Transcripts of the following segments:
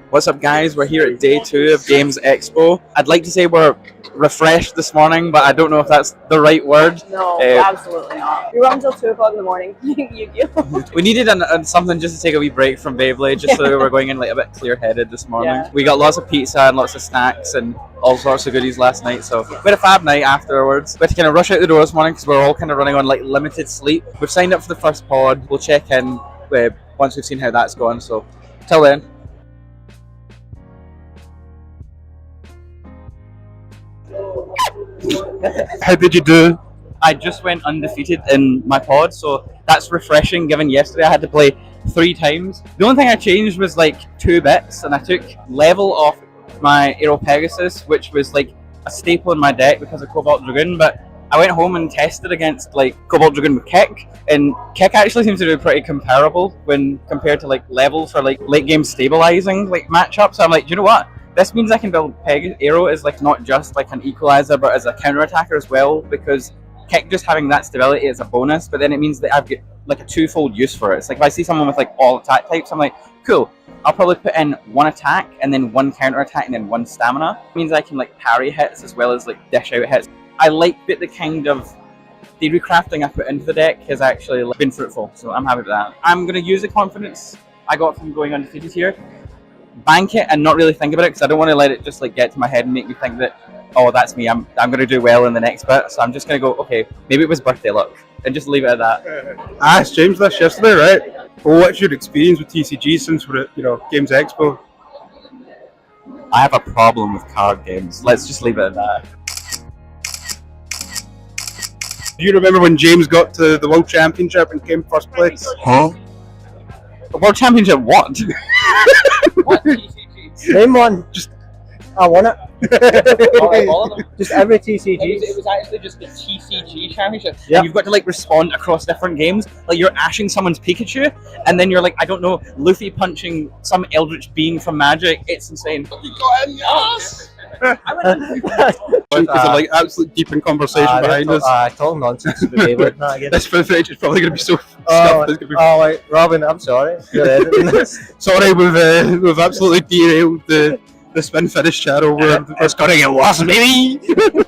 What's up, guys? We're here at day 2 of Games Expo. I'd like to say we're refreshed this morning, but I don't know if that's the right word. No, absolutely not. We were up until 2 o'clock in the morning playing Yugioh. We needed something just to take a wee break from Beyblade, just so we were going in like a bit clear-headed this morning. Yeah. We got lots of pizza and lots of snacks and all sorts of goodies last night, so we had a fab night afterwards. We had to kind of rush out the door this morning because we're all kind of running on like limited sleep. We've signed up for the first pod. We'll check in once we've seen how that's gone, so till then. How did you do? I just went undefeated in my pod, so that's refreshing given yesterday I had to play 3 times. The only thing I changed was like 2 bits, and I took level off my Aero Pegasus, which was like a staple in my deck because of Cobalt Dragoon, but I went home and tested against like Cobalt Dragoon with Kick, and Kick actually seems to do pretty comparable when compared to like levels for like late game stabilizing like matchups. So I'm like, do you know what? This means I can build Aero as like not just like an equalizer, but as a counter attacker as well, because Kick just having that stability is a bonus, but then it means that I've got like a 2-fold use for it. It's like if I see someone with like all attack types, I'm like, cool, I'll probably put in 1 attack and then 1 counter attack and then 1 stamina. It means I can like parry hits as well as like dish out hits. I like that the kind of theory crafting I put into the deck has actually been fruitful, so I'm happy with that. I'm going to use the confidence I got from going undefeated here, bank it and not really think about it, because I don't want to let it just like get to my head and make me think that, oh, that's me, I'm going to do well in the next bit. So I'm just going to go, okay, maybe it was birthday luck, and just leave it at that. I asked James this yesterday, right? Well, what's your experience with TCG since we're at Games Expo? I have a problem with card games. Let's just leave it at that. Do you remember when James got to the World Championship and came first place? Huh? The World Championship what? What TCG? Name one. Just I won it. All of them. Just every TCG. It was actually just the TCG championship. Yep. And you've got to like respond across different games. Like you're ashing someone's Pikachu, and then you're like, I don't know, Luffy punching some Eldritch Being from Magic. It's insane. You got him, yes! because of like absolute deep in conversation behind us. Talking nonsense with Beyblade. No, I get it. This footage is probably going to be so stuffed. It's gonna be... Wait, Robin, I'm sorry. You're editing this. Sorry, we've absolutely derailed the spin finish channel. We're going to get worse, baby.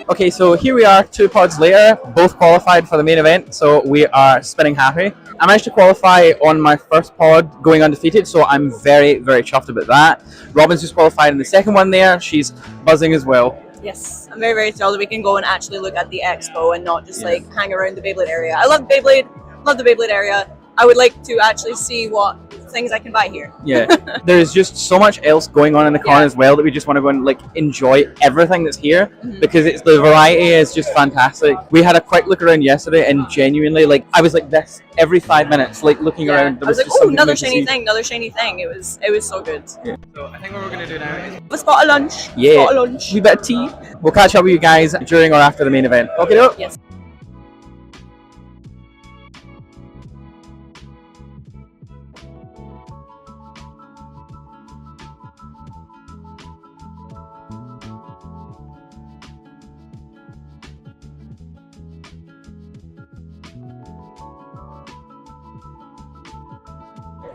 Okay, so here we are 2 pods later, both qualified for the main event, so we are spinning happy. I managed to qualify on my first pod going undefeated, so I'm very, very chuffed about that. Robin's just qualified in the second one there, she's buzzing as well. Yes, I'm very, very thrilled that we can go and actually look at the expo and not just like hang around the Beyblade area. I love Beyblade, love the Beyblade area. I would like to actually see what things I can buy here. Yeah, there's just so much else going on in the con as well that we just want to go and like enjoy everything that's here, because the variety is just fantastic. We had a quick look around yesterday and genuinely like I was like this every 5 minutes, like looking around. I was like, oh, another shiny thing, It was so good. Yeah. So I think what we're gonna do now is A spot of lunch. Yeah, Spot of lunch. a bit of tea. We'll catch up with you guys during or after the main event. Okay, Yes.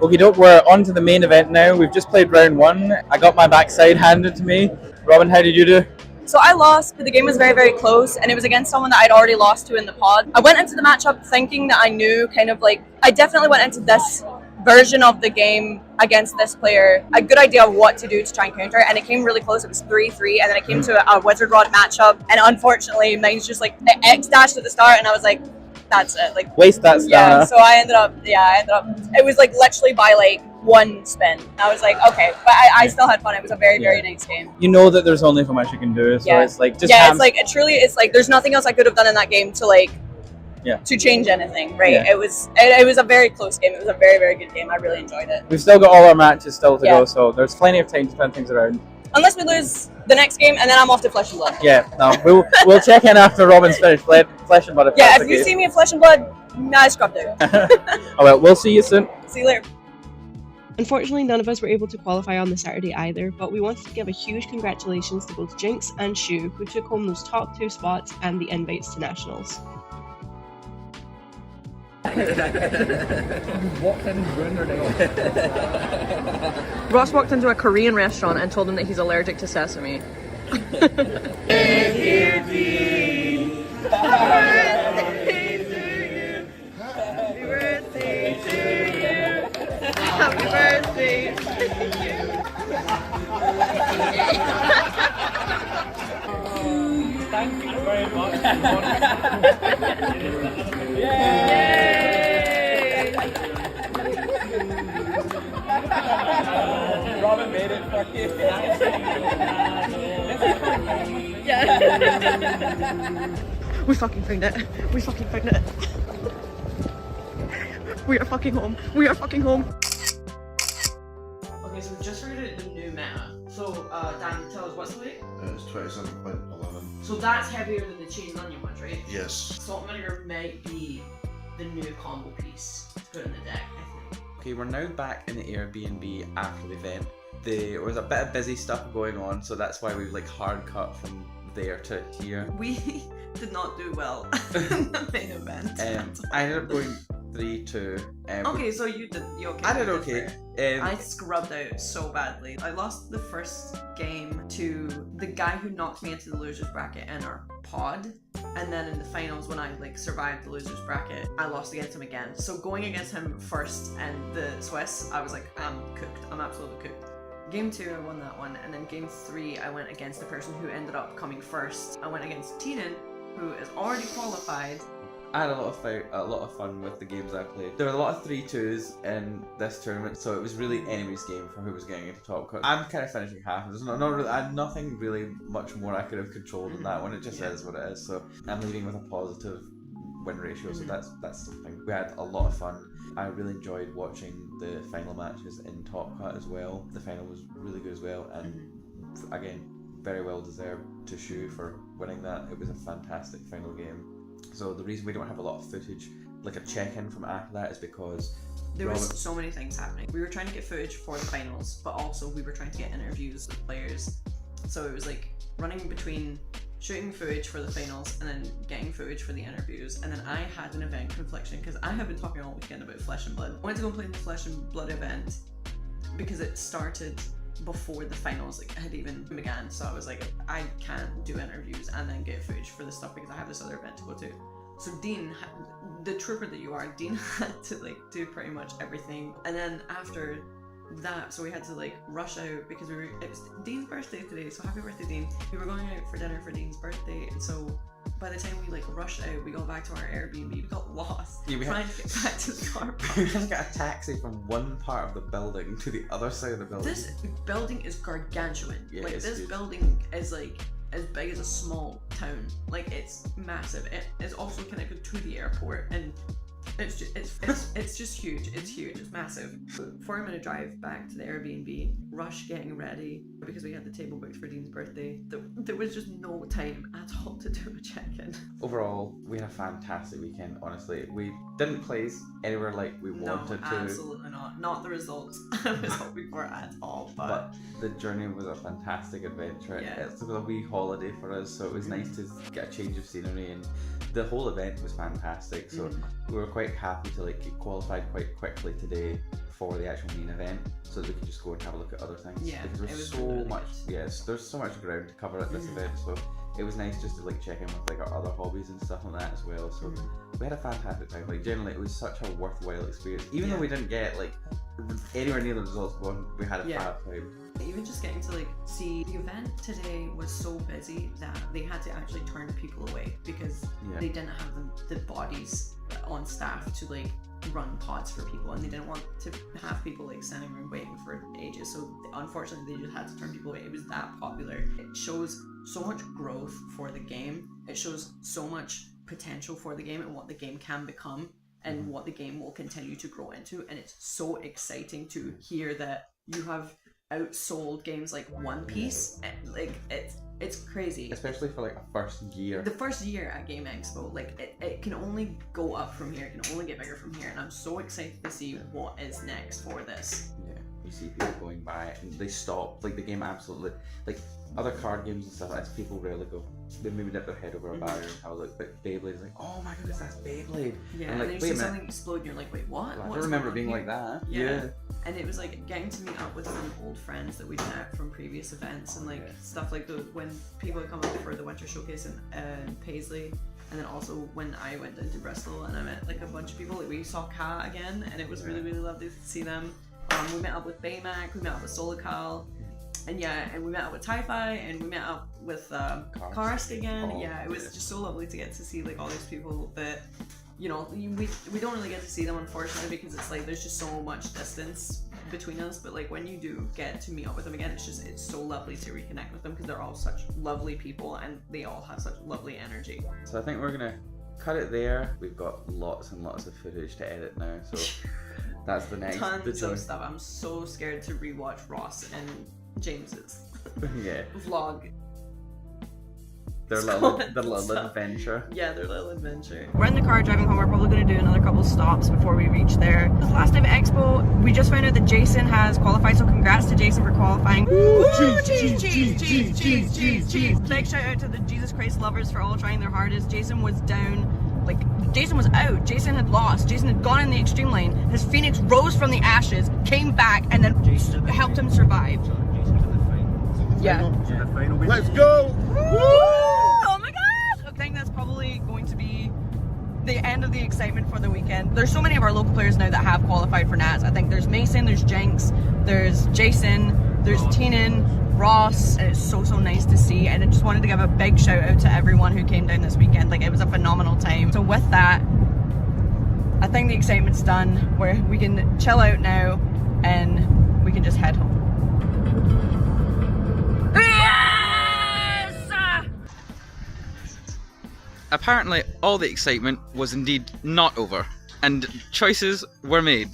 Okie doke, we're on to the main event now. We've just played round 1. I got my backside handed to me. Robin, how did you do? So I lost, but the game was very, very close, and it was against someone that I'd already lost to in the pod. I went into the matchup thinking that I knew I definitely went into this version of the game against this player, a good idea of what to do to try and counter it, and it came really close. It was 3-3, and then it came to a Wizard Rod matchup, and unfortunately mine's just like the X dashed at the start, and I was like, that's it. Like waste that stamina. Yeah, so I ended up, it was like literally by like 1 spin. I was like, okay, but I still had fun. It was a very, very nice game. You know that there's only so much you can do, so it's like just it's like it's like there's nothing else I could have done in that game to like to change anything, right? Yeah. It was a very close game. It was a very, very good game. I really enjoyed it. We've still got all our matches still to go, so there's plenty of time to turn things around. Unless we lose the next game, and then I'm off to Flesh and Blood. Yeah, no, we'll check in after Robin's finished Flesh and Blood. If you see me in Flesh and Blood, I scrubbed out. Oh well, we'll see you soon. See you later. Unfortunately, none of us were able to qualify on the Saturday either, but we wanted to give a huge congratulations to both Jinx and Shu, who took home those top 2 spots and the invites to Nationals. Walked in and ruined their day. Ross walked into a Korean restaurant and told him that he's allergic to sesame. Happy birthday to you. Thank you very much. Yay! Robin made it for you. Yeah. We fucking found it. We fucking found it. We are fucking home. We are fucking home. Okay, so we just figured out the new meta. So, Dan, tell us what's the weight? It's 27.11. So that's heavier than the cheese and onion ones, right? Yes. Salt and vinegar might be the new combo piece to put in the deck, I think. Okay, we're now back in the Airbnb after the event. There was a bit of busy stuff going on, so that's why we've like hard cut from there to here. We did not do well in the main event. I ended up going 3-2. Okay, so you okay? I did okay. I scrubbed out so badly. I lost the first game to the guy who knocked me into the losers bracket in our pod, and then in the finals when I like survived the losers bracket, I lost against him again. So going against him first and the Swiss, I was like, I'm cooked. I'm absolutely cooked. Game 2, I won that one, and then game 3, I went against the person who ended up coming first. I went against Teenan, who is already qualified. I had a lot of fun with the games I played. There were a lot of 3-2s in this tournament, so it was really anybody's game for who was getting into top cut. I'm kind of finishing half. There's not really, I had nothing really much more I could have controlled in that one. It just is what it is. So I'm leaving with a positive win ratio, so that's something. We had a lot of fun. I really enjoyed watching the final matches in Top Cut as well. The final was really good as well, and again, very well deserved to Shu for winning that. It was a fantastic final game. So the reason we don't have a lot of footage, like a check-in from after that, is because there was so many things happening. We were trying to get footage for the finals, but also we were trying to get interviews with players. So it was like running between shooting footage for the finals and then getting footage for the interviews. And then I had an event confliction because I have been talking all weekend about Flesh and Blood. I went to go play in the Flesh and Blood event because it started before the finals had even began. So I was like, I can't do interviews and then get footage for the stuff because I have this other event to go to. So Dean, the trooper that you are, Dean had to like do pretty much everything. And then after that, so we had to like rush out because it was Dean's birthday today, so happy birthday Dean. We were going out for dinner for Dean's birthday, and so by the time we like rushed out, we got back to our Airbnb, we got lost trying to get back to the car park. We had to get a taxi from one part of the building to the other side of the building. This building is gargantuan. Yeah, like this huge. Building is like as big as a small town. Like it's massive. It is also connected to the airport, and it's just huge. It's huge. It's massive. 4-minute drive back to the Airbnb. Rush getting ready because we had the table booked for Dean's birthday. There was just no time at all to do a check-in. Overall, we had a fantastic weekend. Honestly, we didn't place anywhere like we wanted to. Absolutely not. Not the results I was hoping for at all. But the journey was a fantastic adventure. Yeah. It's a wee holiday for us, so it was nice to get a change of scenery, and the whole event was fantastic. So we were quite happy to like get qualified quite quickly today for the actual main event, so that we could just go and have a look at other things. Yeah, because there's so really much. Yes, there's so much ground to cover at this event. So it was nice just to like check in with like our other hobbies and stuff like that as well. So we had a fantastic time. Like generally, it was such a worthwhile experience. Even though we didn't get like anywhere near the results we had a fab time. Even just getting to like see the event today was so busy that they had to actually turn people away because they didn't have the bodies on staff to like run pods for people, and they didn't want to have people like standing around waiting for ages. So unfortunately, they just had to turn people away. It was that popular. It shows so much growth for the game. It shows so much potential for the game and what the game can become and what the game will continue to grow into. And it's so exciting to hear that you have outsold games like One Piece. Like it's crazy, especially for like a first year. The first year at Game Expo, like it can only go up from here. It can only get bigger from here, and I'm so excited to see what is next for this. Yeah, me you see people going by and they stop. Like the game absolutely, like other card games and stuff, as people rarely go. They maybe dip their head over a barrier and have a look. But Beyblade is like, oh my goodness, that's Beyblade. Yeah, and like, then you wait see a minute. something explode and you're like, wait, what? I What's don't remember it going being on like here? that. Yeah. And it was like getting to meet up with some old friends that we'd met from previous events and like stuff like when people come up for the Winter Showcase in Paisley. And then also when I went down to Bristol and I met like a bunch of people, like we saw Ka again and it was really, really lovely to see them. We met up with Baymac, we met up with Solical, and we met up with Typhi, and we met up with Karst again. It was just so lovely to get to see like all these people that, you know, we don't really get to see them unfortunately because it's like there's just so much distance between us, but like when you do get to meet up with them again, it's so lovely to reconnect with them because they're all such lovely people and they all have such lovely energy. So I think we're gonna cut it there. We've got lots and lots of footage to edit now, so that's the next tons of stuff. I'm so scared to rewatch Ross and James's vlog. Their little adventure. Yeah, their little adventure. We're in the car driving home. We're probably going to do another couple stops before we reach there. This last day of Expo, we just found out that Jason has qualified, so congrats to Jason for qualifying. Cheese. Big shout out to the Jesus Christ lovers for all trying their hardest. Jason was down, like, Jason was out. Jason had lost. Jason had gone in the extreme lane. His Phoenix rose from the ashes, came back, and then helped him survive. Yeah. Let's go! Oh my god! I think that's probably going to be the end of the excitement for the weekend. There's so many of our local players now that have qualified for Nats. I think there's Mason, there's Jenks, there's Jason, there's Teenan, Ross, and it's so nice to see. And I just wanted to give a big shout out to everyone who came down this weekend. Like, it was a phenomenal time. So with that, I think the excitement's done, where we can chill out now and we can just head home. Apparently, all the excitement was indeed not over, and choices were made.